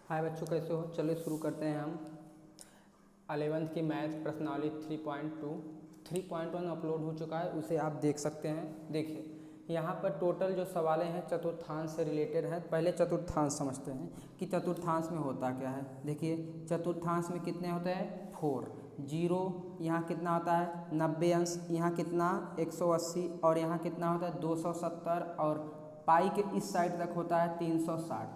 हाय बच्चों, कैसे हो? चलो शुरू करते हैं हम 11th की मैथ प्रश्नावली 3.1 अपलोड हो चुका है, उसे आप देख सकते हैं। देखिए यहाँ पर टोटल जो सवालें हैं चतुर्थांश से रिलेटेड हैं। पहले चतुर्थांश समझते हैं कि चतुर्थांश में होता क्या है। देखिए चतुर्थांश में कितने होते हैं? 4। जीरो यहाँ कितना होता है? 90 अंश। यहाँ कितना? 180। और यहाँ कितना होता है? 270। और पाई के इस साइड तक होता है 360।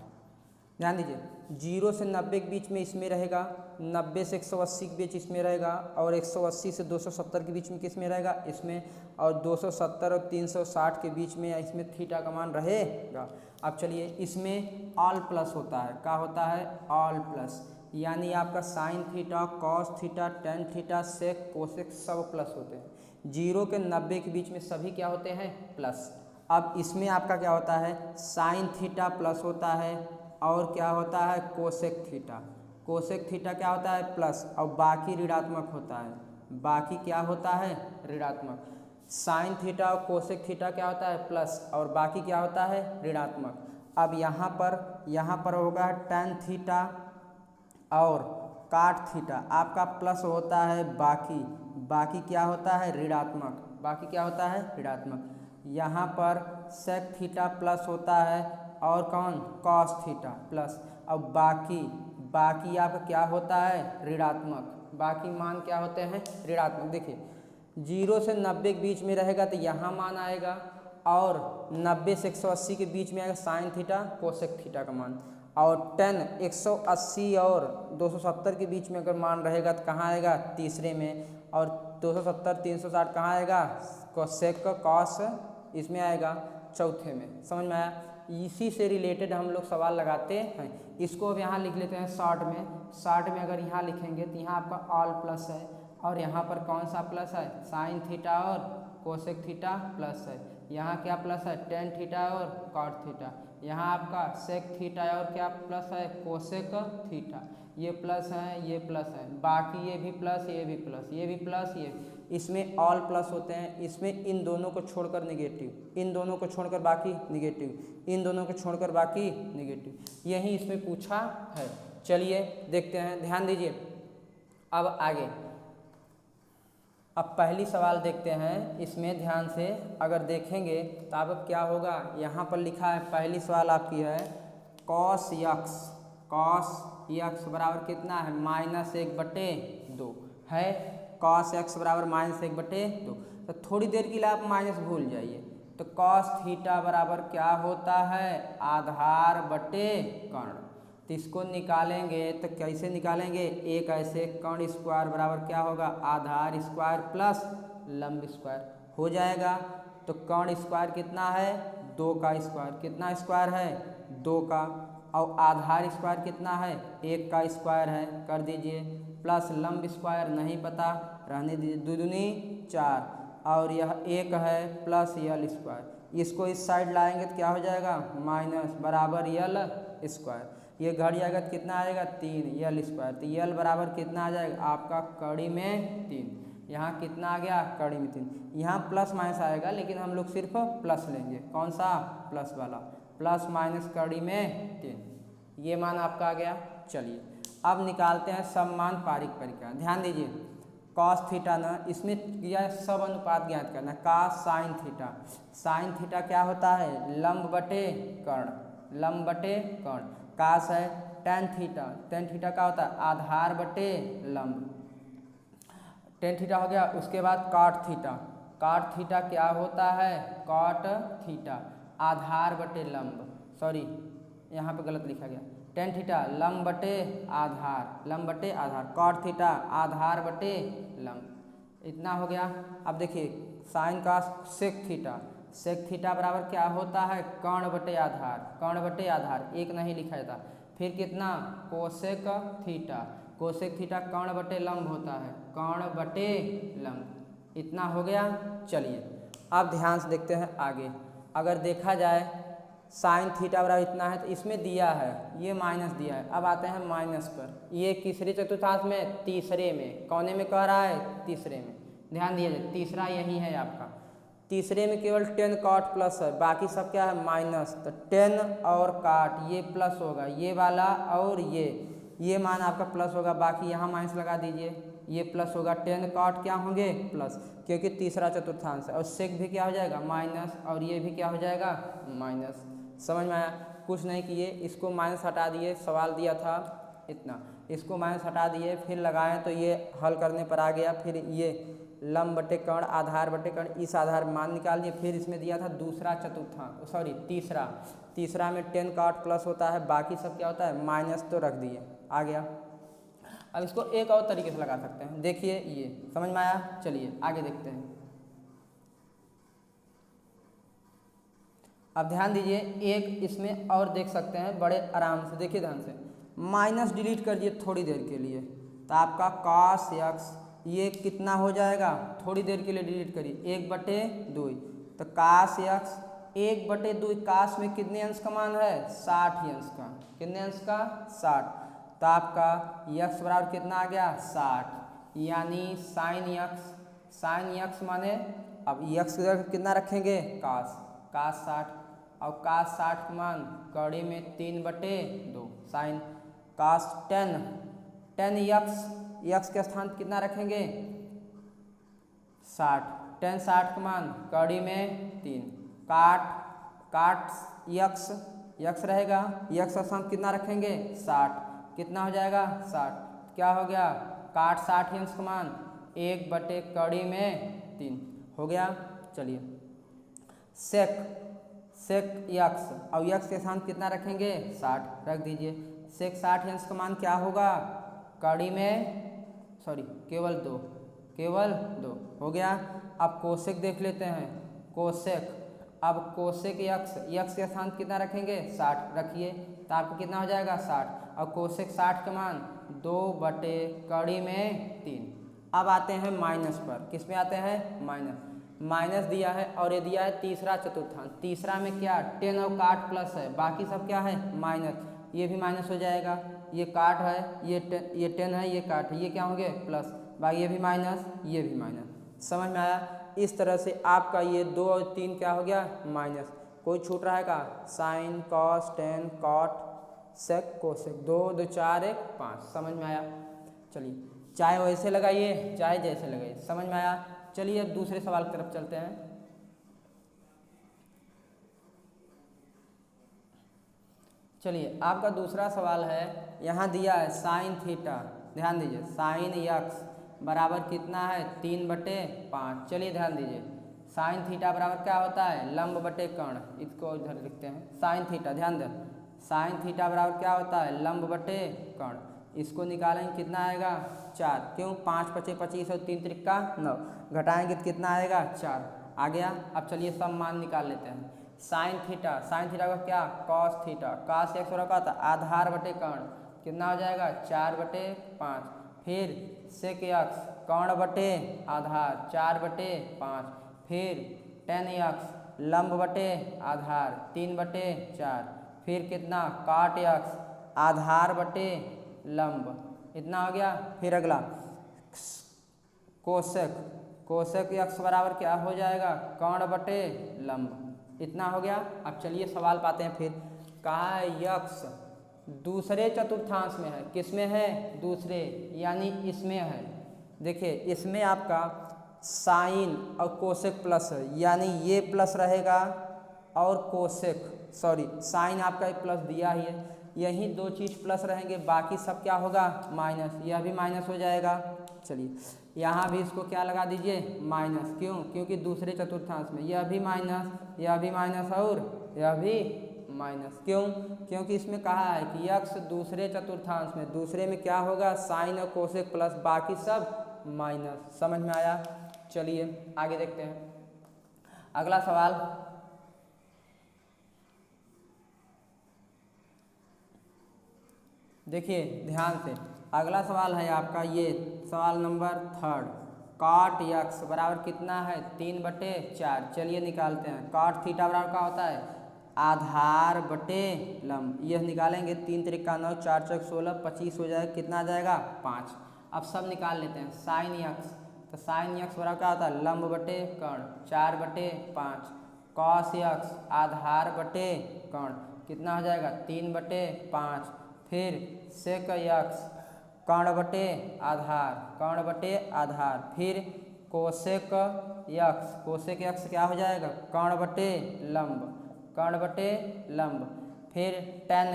ध्यान दीजिए, 0 से 90 के बीच में इसमें रहेगा, 90 से 180 के बीच इसमें रहेगा, और 180 से 270 के बीच में किस में रहेगा? इसमें। और 270 और 360 के बीच में इसमें थीटा का मान रहेगा। अब चलिए, इसमें ऑल प्लस होता है। क्या होता है? ऑल प्लस, यानी आपका sine theta, cos theta, tan theta, sec, cosec सब प्लस होते हैं। 0 के 90 के बीच में सभी क्या होते हैं? प्लस। अब इसमें आपका क्या होता है? साइन थीटा प्लस होता है, और क्या होता है? Cosec theta. कोसेक थीटा क्या होता है? प्लस, और बाकी ऋणात्मक होता है। बाकी क्या होता है? ऋणात्मक। साइन थीटा और कोसेक थीटा क्या होता है? प्लस, और बाकी क्या होता है? ऋणात्मक। अब यहाँ पर होगा टेन थीटा और काट थीटा, आपका प्लस होता है। बाकी क्या होता है? ऋणात्मक। बाकी क्या होता है? ऋणात्मक। यहाँ पर सेक थीटा प्लस होता है, और कौन? Cos theta plus. अब बाकी आपका क्या होता है? ऋणात्मक। बाकी मान क्या होते हैं? ऋणात्मक। देखिए 0 से 90 के बीच में रहेगा तो यहाँ मान आएगा, और 90 से 180 के बीच में आएगा साइन थीटा कोसेक थीटा का मान। और 180 और 270 के बीच में अगर मान रहेगा तो कहाँ आएगा? तीसरे में। और 270 360 कहाँ आएगा? कोसेक का कॉस इसमें आएगा चौथे में। समझ में आया? इसी से रिलेटेड हम लोग सवाल लगाते हैं। इसको अब यहाँ लिख लेते हैं शॉर्ट में अगर यहाँ लिखेंगे तो यहाँ आपका ऑल प्लस है, और यहाँ पर कौन सा प्लस है? साइन थीटा और कोसेक थीटा प्लस है। यहाँ क्या प्लस है? टेन थीटा और कॉट थीटा। यहाँ आपका सेक थीटा और क्या प्लस है? Cosec theta. ये प्लस है, ये प्लस है, बाकी ये भी प्लस, ये भी प्लस, ये भी प्लस, ये इसमें ऑल प्लस होते हैं। इसमें इन दोनों को छोड़कर नेगेटिव, इन दोनों को छोड़कर बाकी नेगेटिव, इन दोनों को छोड़कर बाकी नेगेटिव, यही इसमें पूछा है। चलिए देखते हैं, ध्यान दीजिए। अब आगे, अब पहली सवाल देखते हैं। इसमें ध्यान से अगर देखेंगे तो अब क्या होगा? यहाँ पर लिखा है, पहली सवाल आपकी है कॉस यक्स बराबर कितना है? -1/2 है। कॉस एक्स बराबर -1/2। तो थोड़ी देर के लिए आप माइनस भूल जाइए। तो कॉस थीटा बराबर क्या होता है? आधार बटे कर्ण। तो इसको निकालेंगे तो कैसे निकालेंगे? एक ऐसे कर्ण स्क्वायर बराबर क्या होगा? आधार स्क्वायर प्लस लंब स्क्वायर हो जाएगा। तो कर्ण स्क्वायर कितना है? 2 का स्क्वायर। कितना स्क्वायर है? 2 का। और आधार स्क्वायर कितना है? 1 का स्क्वायर है। कर दीजिए। प्लस लंब स्क्वायर नहीं पता, रहने दीजिए। 2 दूनी 4, और यह 1 है, प्लस यल स्क्वायर। इसको इस साइड लाएंगे तो क्या हो जाएगा? माइनस बराबर यल स्क्वायर। ये घट जाएगा तो कितना आएगा? 3 यल स्क्वायर। तो यल बराबर कितना आ जाएगा? आपका कड़ी में 3। यहाँ कितना आ गया? कड़ी में 3। यहाँ प्लस माइनस आएगा, लेकिन हम लोग सिर्फ प्लस लेंगे। कौन सा? प्लस वाला। प्लस माइनस कड़ी में 3, ये मान आपका आ गया। चलिए अब निकालते हैं सब मान पारीक परिका। ध्यान दीजिए, कॉस थीटा ना, इसमें किया सब अनुपात ज्ञात करना। Cos sine theta, sine theta क्या होता है? लंब बटे कर्ण, लंब बटे कर्ण। कास है टेन थीटा, टेन थीटा क्या होता है? आधार बटे लंब। टेन थीटा हो गया। उसके बाद कॉट थीटा, कॉट थीटा क्या होता है? कॉट थीटा आधार बटे लंब। सॉरी, यहाँ पे गलत लिखा गया। टेन थीटा लंब बटे आधार, लंब बटे आधार। कॉट थीटा आधार बटे लंब। इतना हो गया। अब देखिए साइन का सेक थीटा, सेक थीटा बराबर क्या होता है? कर्ण बटे आधार, कर्ण बटे आधार, एक नहीं लिखा था। फिर कितना? कोसेक थीटा, कोसेक थीटा कर्ण बटे लंब होता है, कर्ण बटे लंब। इतना हो गया। चलिए अब ध्यान से देखते हैं आगे। अगर देखा जाए साइन थीटा बराबर इतना है, तो इसमें दिया है, ये माइनस दिया है। अब आते हैं माइनस पर। ये किसरे चतुर्थांश में? तीसरे में। कौने में कह रहा है? तीसरे में। ध्यान दिया जाए, तीसरा यही है आपका। तीसरे में केवल 10 कॉट प्लस है, बाकी सब क्या है माइनस। तो 10 और काट ये प्लस होगा, ये वाला और ये मान आपका प्लस होगा, बाकी यहाँ माइनस लगा दीजिए, ये प्लस होगा। 10 कॉट क्या होंगे प्लस, क्योंकि तीसरा चतुर्थांश है। और सेक भी क्या हो जाएगा माइनस, और ये भी क्या हो जाएगा माइनस। समझ में आया? कुछ नहीं किए, इसको माइनस हटा दिए, सवाल दिया था इतना, इसको माइनस हटा दिए, फिर लगाएं तो ये हल करने पर आ गया। फिर ये लंब बटे कर्ण, आधार बटे कर्ण, इस आधार मान निकाल दिए। फिर इसमें दिया था दूसरा चतुर्थांश, सॉरी तीसरा में 10 का 8 प्लस होता है, बाकी सब क्या होता है माइनस, तो रख दिए, आ गया। अब इसको एक और तरीके से लगा सकते हैं, देखिए ये समझ में आया। चलिए आगे देखते हैं। अब ध्यान दीजिए, एक इसमें और देख सकते हैं बड़े आराम से, देखिए ध्यान से। माइनस डिलीट कर दिए थोड़ी देर के लिए, तो आपका cos x ये कितना हो जाएगा, थोड़ी देर के लिए डिलीट करिए, 1/2। तो cos x 1/2, cos में कितने अंश का मान है 60 ही अंश का, कितने अंश का 60। तो आपका x बराबर कितना आ गया 60, यानी sin x माने, अब x की जगह कितना रखेंगे cos 60, और cos 60 का मान कड़ी में 3/2, sin cos 10 x के स्थान कितना रखेंगे 60, 10 60 का मान कड़ी में 3, काट x रहेगा, x का स्थान कितना रखेंगे 60, कितना हो जाएगा 60, क्या हो गया काट 60 अंश का मान 1/कड़ी में 3 हो गया। चलिए सेक x, और x के स्थान कितना रखेंगे 60, रख दीजिए। सेक 60 अंश का मान क्या होगा कड़ी में, सॉरी केवल 2 हो गया। अब कोसेक देख लेते हैं, कोसेक, अब कोसेक x के स्थान कितना रखेंगे 60, रखिए, तो आपको कितना हो जाएगा 60, और कोसेक 60 का मान 2/कड़ी में 3। अब आते हैं माइनस पर, किस में आते हैं माइनस दिया है, और ये दिया है तीसरा चतुर्थांश। तीसरा में क्या 10 और काट प्लस है, बाकी सब क्या है माइनस, ये भी माइनस हो जाएगा, ये काट है, ये 10 है, ये काट है, ये क्या होंगे प्लस, बाकी ये भी माइनस, ये भी माइनस। समझ में आया? इस तरह से आपका ये 2 और 3 क्या हो गया माइनस। कोई छूट रहा है का, sine cos 10 cot sec cosec, 2 2 4 1 5। समझ में आया? चलिए, चाहे वैसे लगाइए चाहे जैसे लगाइए, समझ में आया? चलिए अब दूसरे सवाल की तरफ चलते हैं। चलिए आपका दूसरा सवाल है, यहाँ दिया है साइन थीटा, ध्यान दीजिए, साइन x बराबर कितना है 3/5। चलिए ध्यान दीजिए, साइन थीटा बराबर क्या होता है लंब बटे कर्ण, इसको इधर लिखते हैं साइन थीटा, ध्यान दें, साइन थीटा बराबर क्या होता है लंब बटे कर्ण। इसको निकालेंगे कितना आएगा 4, क्यों 5 × 5 = 25 और 3 × 3 = 9, घटाएंगे तो कितना आएगा 4, आ गया। अब चलिए सब मान निकाल लेते हैं। साइन थीटा का क्या कॉस थीटा, cos x बराबर था आधार बटे कर्ण, कितना हो जाएगा 4/5, फिर सेक x कर्ण बटे आधार 4/5, फिर tan x लंब बटे आधार 3/4, फिर कितना काट x आधार बटे लंब, इतना हो गया। फिर अगला कोसेक x बराबर क्या हो जाएगा कर्ण बटे लंब, इतना हो गया। अब चलिए सवाल पाते हैं। फिर कहा है x दूसरे चतुर्थांश में है, किस में है दूसरे, यानी इसमें है। देखिए इसमें आपका साइन और कोसेक प्लस है, यानी ये प्लस रहेगा और कोसेक, सॉरी साइन आपका एक प्लस दिया ही है, यही 2 चीज़ प्लस रहेंगे, बाकी सब क्या होगा माइनस, यह भी माइनस हो जाएगा। चलिए यहाँ भी इसको क्या लगा दीजिए माइनस, क्यों, क्योंकि दूसरे चतुर्थांश में यह भी माइनस और यह भी माइनस, क्यों, क्योंकि इसमें कहा है कि x दूसरे चतुर्थांश में, दूसरे में क्या होगा साइन और कोसेक प्लस, बाकी सब माइनस। समझ में आया? चलिए आगे देखते हैं अगला सवाल। देखिए ध्यान से, अगला सवाल है आपका ये सवाल नंबर 3, cot x बराबर कितना है 3/4। चलिए निकालते हैं। cot थीटा बराबर क्या होता है आधार बटे लंब, यह निकालेंगे 3 × 3 = 9, 4 × 4 = 16, 25 हो जाएगा, कितना आ जाएगा 5। अब सब निकाल लेते हैं। साइन x तो साइन यक्स बराबर क्या होता है, लंब बटे कर्ण 4/5, कॉस यक्स आधार बटे कर्ण कितना हो जाएगा 3/5, फिर सेक यक्स कर्ण बटे आधार, फिर कोसेक यक्स क्या हो जाएगा कर्ण बटे लंब, फिर टेन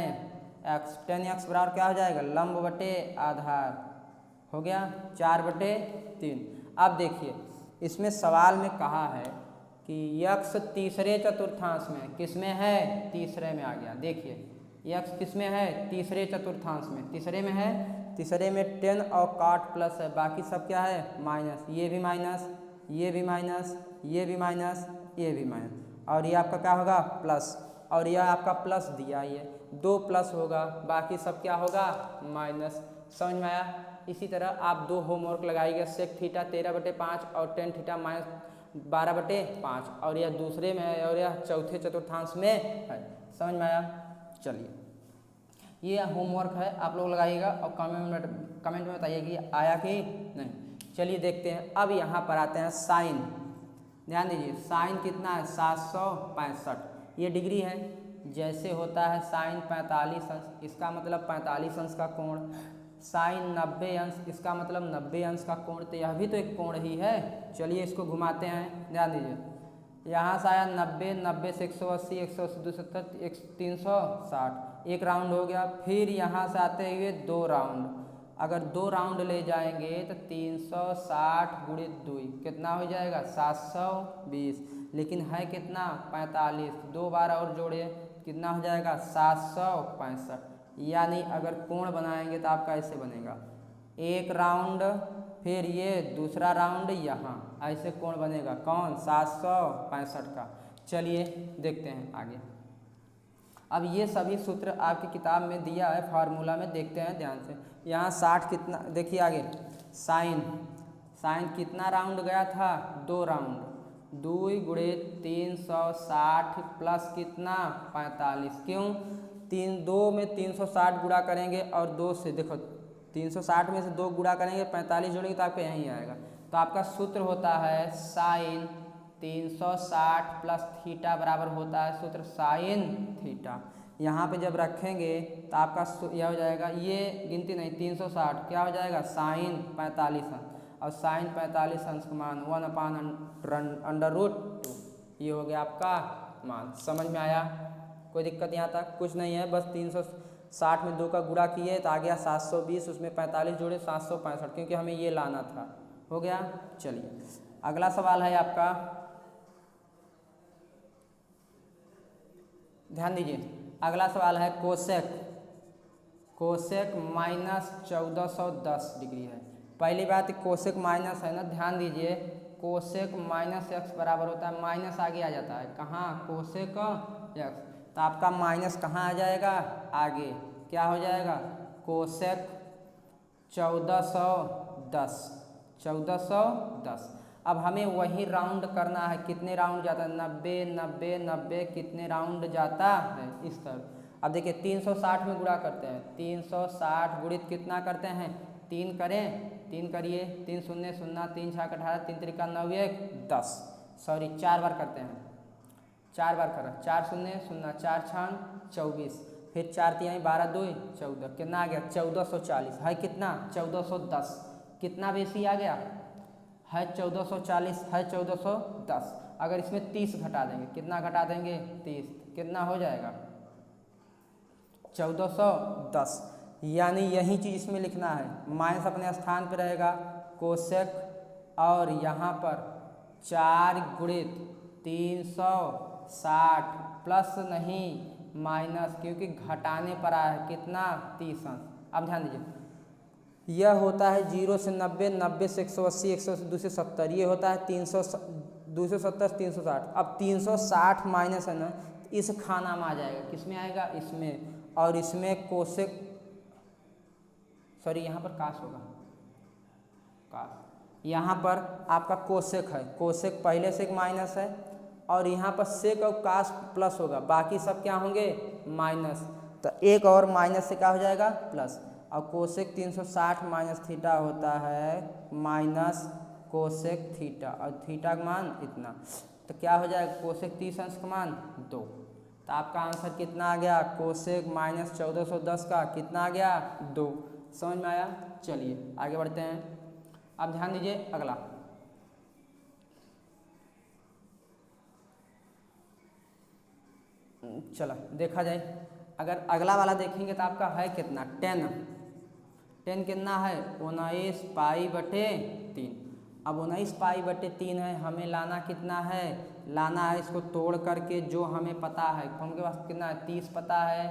यक्स बराबर क्या हो जाएगा लंब बटे आधार, हो गया 4/3। अब देखिए इसमें सवाल में कहा है कि यक्स तीसरे चतुर्थांश में, किसमें है, तीसरे में आ गया। देखिए यक्स किसमें है, तीसरे चतुर्थांश में, तीसरे में 10 और काट प्लस है, बाकी सब क्या है माइनस, ये भी माइनस, ये भी माइनस, ये भी माइनस, ये भी माइनस, और ये आपका क्या होगा प्लस, और यह आपका प्लस दिया, ये 2 प्लस होगा, बाकी सब क्या होगा माइनस। समझ में आया। इसी तरह आप 2 होमवर्क लगाइएगा, सेक थीटा 13/5 और टेन थीटा -12/5, और यह दूसरे में है और यह चौथे चतुर्थांश में है। समझ में आया। चलिए ये होमवर्क है, आप लोग लगाइएगा और कमेंट में बताइए कि आया कि नहीं। चलिए देखते हैं। अब यहाँ पर आते हैं साइन। ध्यान दीजिए साइन कितना है 765, ये डिग्री है। जैसे होता है साइन 45 अंश, इसका मतलब 45 अंश का कोण, साइन 90 अंश, इसका मतलब 90 अंश का कोण, तो यह भी तो एक कोण ही है। चलिए इसको घुमाते हैं। ध्यान दीजिए यहाँ से आया 90 से 180, 180 270, 360, एक राउंड हो गया। फिर यहाँ से आते हुए 2 राउंड, अगर 2 राउंड ले जाएंगे तो 360 गुणित 2 कितना हो जाएगा 720, लेकिन है कितना 45, 2 बार और जोड़े कितना हो जाएगा 765। यानी अगर कोण बनाएंगे तो आपका ऐसे बनेगा, एक राउंड फिर ये दूसरा राउंड यहाँ, ऐसे कोण बनेगा कौन 765 का। चलिए देखते हैं आगे। अब ये सभी सूत्र आपकी किताब में दिया है, फार्मूला में देखते हैं ध्यान से। यहाँ 60 कितना, देखिए आगे साइन कितना राउंड गया था 2 राउंड, 2 गुणित 360 प्लस कितना 45, क्यों 2 में 360 गुणा करेंगे और 2 से देखो 360 में से 2 गुणा करेंगे 45 जोड़ेंगे तो आपको यहीं आएगा। तो आपका सूत्र होता है साइन 360 प्लस थीटा बराबर होता है सूत्र साइन थीटा। यहाँ पे जब रखेंगे तो आपका यह हो जाएगा, ये गिनती नहीं 360 क्या हो जाएगा साइन 45 अंश, और साइन 45 अंश का मान 1/√2, ये हो गया आपका मान। समझ में आया। कोई दिक्कत यहाँ तक कुछ नहीं है, बस 360 में 2 का गुणा किए तो आ गया 720, उसमें 45 जोड़े 765, क्योंकि हमें ये लाना था। हो गया। चलिए अगला सवाल है आपका, ध्यान दीजिए। अगला सवाल है कोसेक -1410 डिग्री है। पहली बात कोसेक माइनस है ना, ध्यान दीजिए कोसेक -x बराबर होता है, माइनस आगे आ जाता है कहाँ कोसेक x, तो आपका माइनस कहाँ आ जाएगा आगे, क्या हो जाएगा कोसेक 1410। अब हमें वही राउंड करना है, कितने राउंड जाता है 90 कितने राउंड जाता है इस तरफ। अब देखिए 360 में गुणा करते हैं, 360 गुणित कितना करते हैं 3 करें, 3 करिए, 3 शून्य 0, 3 छः 18, 3 त्रिका 9 1 10, सॉरी 4 बार करते हैं, 4 बार करें, 4 शून्य 0, 4 6 24, फिर 4 3 12 2 14, कितना आ गया 1440 है, कितना 1410, कितना बेसी आ गया है 1440 है 1410। अगर इसमें 30 घटा देंगे, कितना घटा देंगे 30, कितना हो जाएगा 1410। यानी यही चीज़ इसमें लिखना है, माइनस अपने स्थान पर रहेगा कोसेक, और यहाँ पर 4 गुणित 360 प्लस नहीं माइनस, क्योंकि घटाने पर आया है कितना 30 अंश। अब ध्यान दीजिए यह होता है 0 से 90, 90 से 180, 180 से 270, ये होता है 270 360। अब 360 माइनस है ना, इस खाना में आ जाएगा, किसमें आएगा इसमें, और इसमें कोसेक, सॉरी यहाँ पर काश होगा, काश यहाँ पर आपका कोसेक है, कोसेक पहले से एक माइनस है, और यहाँ पर सेक और काश प्लस होगा, बाकी सब क्या होंगे माइनस, तो एक और माइनस से क्या हो जाएगा प्लस। और कोसेक 360 माइनस थीटा होता है माइनस कोसेक थीटा, और थीटा का मान इतना, तो क्या हो जाएगा कोसेक 30 अंश का मान 2। तो आपका आंसर कितना आ गया, कोसेक माइनस 1410 का कितना आ गया 2। समझ में आया। चलिए आगे बढ़ते हैं। अब ध्यान दीजिए अगला, चलो देखा जाए। अगर अगला वाला देखेंगे तो आपका है कितना 10 कितना है 19 पाई बटे 3। अब 19 पाई बटे 3 है, हमें लाना कितना है, लाना है इसको तोड़ करके जो हमें पता है। हमके पास कितना है 30 पता है,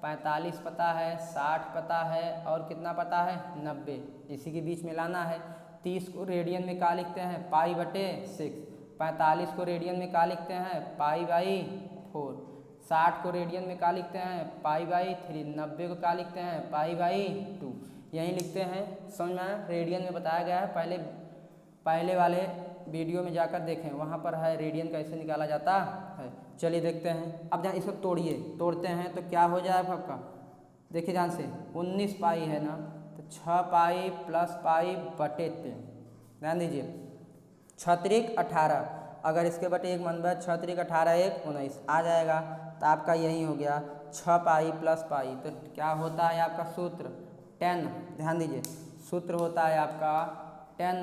45 पता है, 60 पता है और कितना पता है 90, इसी के बीच में लाना है। 30 को रेडियन में क्या लिखते हैं पाई बटे 6, 45 को रेडियन में क्या लिखते हैं पाई बाई 4, 60 को रेडियन में क्या लिखते हैं पाई बाई 3, 90 को क्या लिखते हैं पाई बाई 2, यही लिखते हैं। समझ में आया। रेडियन में बताया गया है, पहले वाले वीडियो में जाकर देखें, वहाँ पर है रेडियन कैसे निकाला जाता है। चलिए देखते हैं। अब जहाँ इसको तोड़िए, तोड़ते हैं तो क्या हो जाएगा आपका, देखिए ध्यान से 19 पाई है ना, तो 6 पाई प्लस पाई बटे 3, ध्यान दीजिए 6 18, अगर इसके बटे 1 मन 6 18 1 19 आ जाएगा। तो आपका यही हो गया 6 पाई प्लस पाई, तो क्या होता है आपका सूत्र 10, ध्यान दीजिए सूत्र होता है आपका 10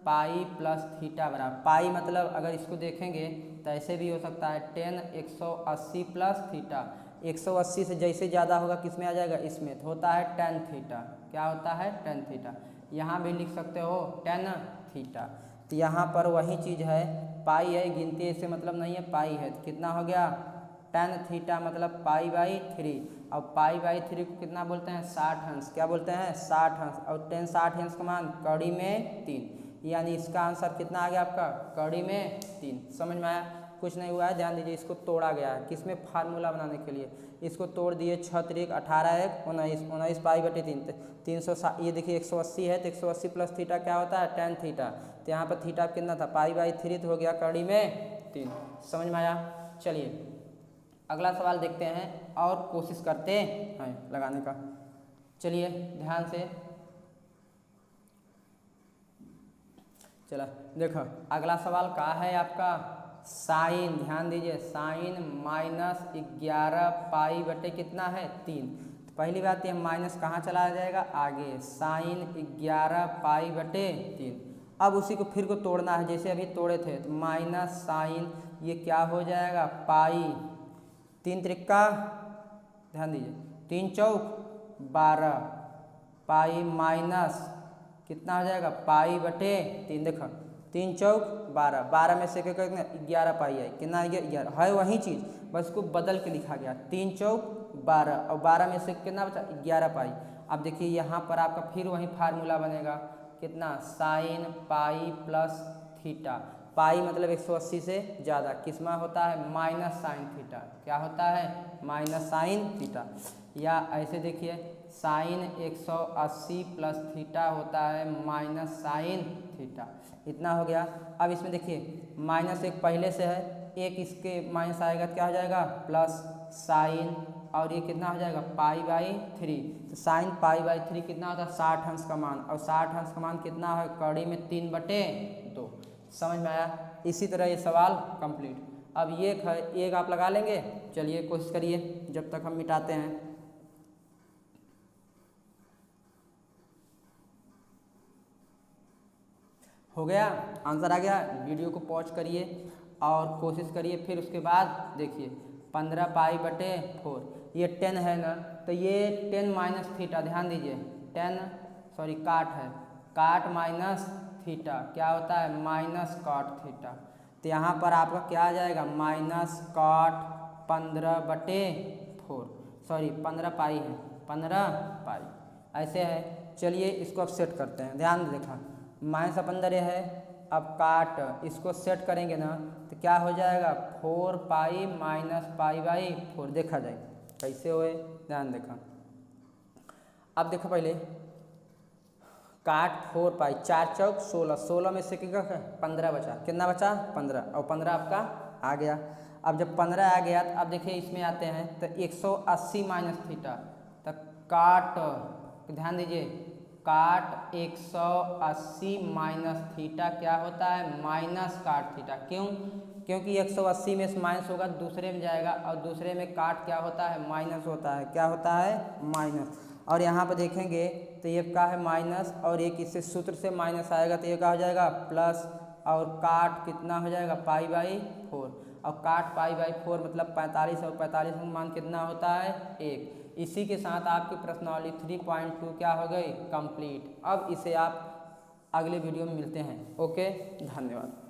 पाई प्लस थीटा बराबर, पाई मतलब अगर इसको देखेंगे तो ऐसे भी हो सकता है 10 180 प्लस थीटा, 180 से जैसे ज़्यादा होगा किस में आ जाएगा इसमें, तो होता है tan थीटा। क्या होता है tan थीटा, यहाँ भी लिख सकते हो tan थीटा। तो यहाँ पर वही चीज़ है, पाई है गिनती इससे मतलब नहीं है, पाई है तो कितना हो गया tan थीटा मतलब पाई बाई 3, अब पाई बाई 3 को कितना बोलते हैं 60 अंश, क्या बोलते हैं 60 अंश, और tan 60 अंश का मान कड़ी में 3, यानी इसका आंसर कितना आ गया आपका कड़ी में 3। समझ में आया। कुछ नहीं हुआ है, ध्यान दीजिए इसको तोड़ा गया है किसमें फार्मूला बनाने के लिए, इसको तोड़ दिए 6 3 18 1 19, 19 पाई बटे 3, 300, ये देखिए 180 है तो 180 प्लस थीटा क्या होता है tan थीटा, तो यहाँ पर थीटा कितना था पाई बाई 3, तो हो गया कड़ी में 3। समझ में आया। चलिए अगला सवाल देखते हैं और कोशिश करते हैं लगाने का। चलिए ध्यान से, चला देखो अगला सवाल क्या है आपका साइन, ध्यान दीजिए साइन -11 पाई बटे कितना है 3। तो पहली बात ये माइनस कहाँ चला जाएगा आगे, साइन 11 पाई बटे 3। अब उसी को फिर को तोड़ना है, जैसे अभी तोड़े थे, तो माइनस साइन ये क्या हो जाएगा पाई 3 त्रिक्का, ध्यान दीजिए 3 चौक 12 पाई माइनस कितना हो जाएगा पाई बटे 3, देखो 3 चौक 12, 12 में से कितना 11 पाई है, कितना आ गया 11, है वही चीज़ बस को बदल के लिखा गया 3 चौक 12, और 12 में से कितना बचा 11 पाई। अब देखिए यहाँ पर आपका फिर वही फार्मूला बनेगा कितना साइन पाई प्लस थीटा, पाई मतलब 180 से ज़्यादा, किसमें होता है माइनस साइन थीटा, क्या होता है माइनस साइन थीटा, या ऐसे देखिए साइन 180 प्लस थीटा होता है माइनस साइन थीटा, इतना हो गया। अब इसमें देखिए माइनस एक पहले से है, एक इसके माइनस आएगा तो क्या हो जाएगा प्लस साइन, और ये कितना हो जाएगा पाई बाई 3, तो साइन पाई बाई 3 कितना होता है 60 अंश का मान, और 60 अंश का मान कितना है कड़ी में 3 बटे 2। समझ में आया। इसी तरह ये सवाल कंप्लीट। अब ये एक आप लगा लेंगे, चलिए कोशिश करिए जब तक हम मिटाते हैं। हो गया, आंसर आ गया। वीडियो को पॉज करिए और कोशिश करिए, फिर उसके बाद देखिए 15 पाई बटे 4, ये 10 है ना, तो ये 10 माइनस थीटा, ध्यान दीजिए 10 सॉरी काट है, काट माइनस थीटा क्या होता है माइनस कॉट थीटा, तो यहाँ पर आपका क्या आ जाएगा माइनस कॉट 15 बटे 4, सॉरी 15 पाई है 15 पाई ऐसे है। चलिए इसको अब सेट करते हैं, ध्यान देखा माइनस 15 है, अब काट इसको सेट करेंगे ना तो क्या हो जाएगा 4 पाई माइनस पाई बाई 4, देखा जाए कैसे होए, ध्यान देखा। अब देखो पहले काट 4 पाई 4 चौक 16, 16 में से क्या 15 बचा, कितना बचा 15, और 15 आपका आ गया। अब जब 15 आ गया तो अब देखिए इसमें आते हैं तो 180 माइनस थीटा, तो काट ध्यान दीजिए काट 180 माइनस थीटा क्या होता है, माइनस काट थीटा। क्यों? क्योंकि 180 में से माइनस होगा दूसरे में जाएगा, और दूसरे में काट क्या होता है, माइनस होता है। क्या होता है, माइनस। और यहाँ पर देखेंगे तो ये क्या है, माइनस, और एक इससे सूत्र से माइनस आएगा तो ये क्या हो जाएगा, प्लस, और काट कितना हो जाएगा, पाई/4। और काट पाई/4 मतलब 45, और 45 का मान कितना होता है, 1। इसी के साथ आपकी प्रश्नावली 3.2 क्या हो गई, कंप्लीट। अब इसे आप अगले वीडियो में मिलते हैं। ओके, धन्यवाद।